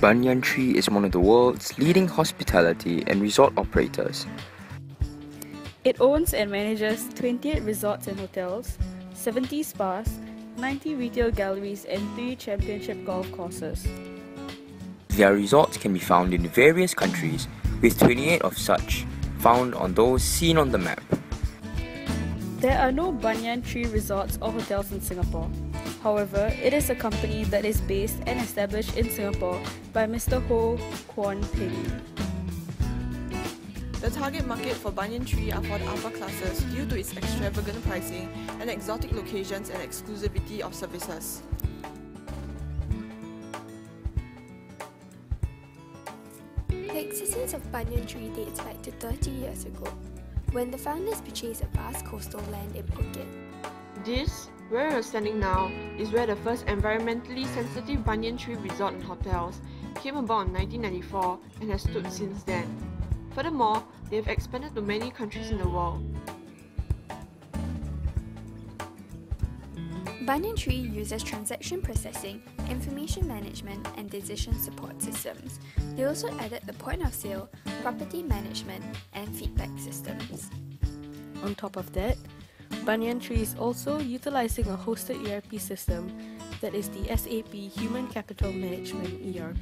Banyan Tree is one of the world's leading hospitality and resort operators. It owns and manages 28 resorts and hotels, 70 spas, 90 retail galleries and 3 championship golf courses. Their resorts can be found in various countries, with 28 of such found on those seen on the map. There are no Banyan Tree resorts or hotels in Singapore. However, it is a company that is based and established in Singapore by Mr. Ho Kwon Ping. The target market for Banyan Tree are for the upper classes due to its extravagant pricing and exotic locations and exclusivity of services. The existence of Banyan Tree dates back to 30 years ago, when the founders purchased a vast coastal land in Phuket. This, where we're standing now, is where the first environmentally sensitive Banyan Tree resort and hotels came about in 1994 and has stood since then. Furthermore, they have expanded to many countries in the world. Banyan Tree uses transaction processing, information management, and decision support systems. They also added the point of sale, property management, and feedback systems. On top of that, Banyan Tree is also utilizing a hosted ERP system that is the SAP Human Capital Management ERP.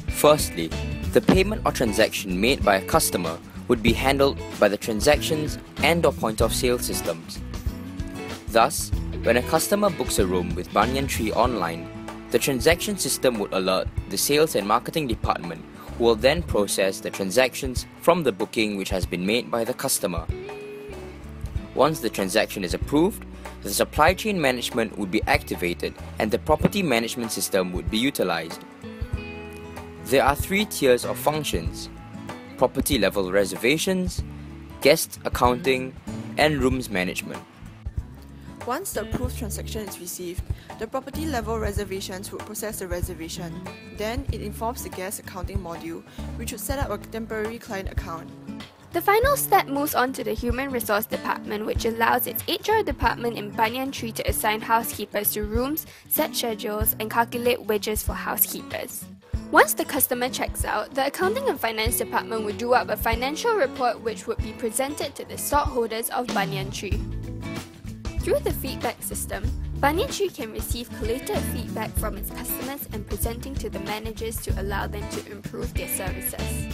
Firstly, the payment or transaction made by a customer would be handled by the transactions and/or point-of-sale systems. Thus, when a customer books a room with Banyan Tree online, the transaction system would alert the sales and marketing department, who will then process the transactions from the booking which has been made by the customer. Once the transaction is approved, the supply chain management would be activated and the property management system would be utilized. There are 3 tiers of functions: property level reservations, guest accounting, and rooms management. Once the approved transaction is received, the property level reservations would process the reservation. Then it informs the guest accounting module, which would set up a temporary client account. The final step moves on to the Human Resource Department, which allows its HR department in Banyan Tree to assign housekeepers to rooms, set schedules, and calculate wages for housekeepers. Once the customer checks out, the Accounting and Finance Department would do up a financial report which would be presented to the stockholders of Banyan Tree. Through the feedback system, Banyan Tree can receive collated feedback from its customers and presenting to the managers to allow them to improve their services.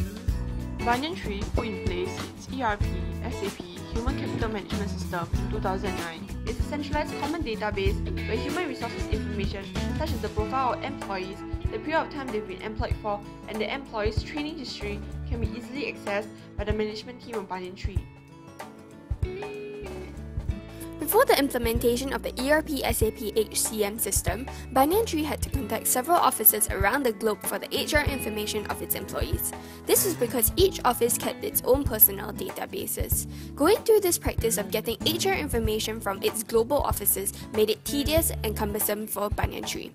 Banyan Tree put in place its ERP, SAP, Human Capital Management System in 2009. It's a centralized common database where human resources information such as the profile of employees, the period of time they've been employed for, and the employee's training history can be easily accessed by the management team of Banyan Tree. Before the implementation of the ERP SAP HCM system, Banyan Tree had to contact several offices around the globe for the HR information of its employees. This was because each office kept its own personnel databases. Going through this practice of getting HR information from its global offices made it tedious and cumbersome for Banyan Tree.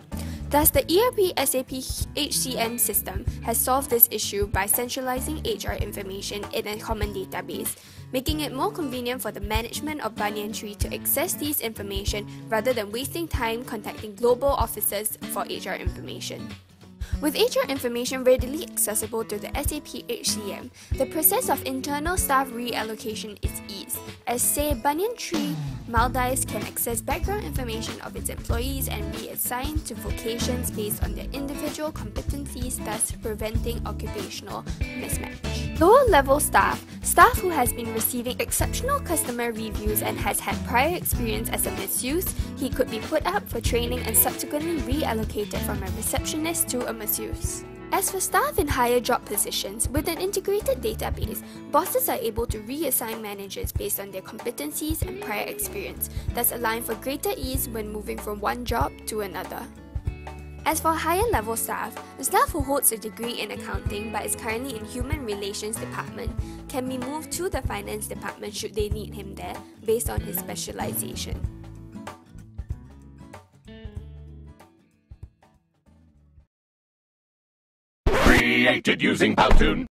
Thus, the ERP SAP HCM system has solved this issue by centralizing HR information in a common database, making it more convenient for the management of Banyan Tree to access these information rather than wasting time contacting global offices for HR information. With HR information readily accessible to the SAP HCM, the process of internal staff reallocation is eased, as say Banyan Tree Maldives can access background information of its employees and reassign to vocations based on their individual competencies, thus preventing occupational mismatch. Lower-level staff who has been receiving exceptional customer reviews and has had prior experience as a masseuse, he could be put up for training and subsequently reallocated from a receptionist to a masseuse. As for staff in higher job positions, with an integrated database, bosses are able to reassign managers based on their competencies and prior experience, thus allowing for greater ease when moving from one job to another. As for higher level staff, the staff who holds a degree in accounting but is currently in Human Relations Department can be moved to the Finance Department should they need him there, based on his specialization. Created using Powtoon.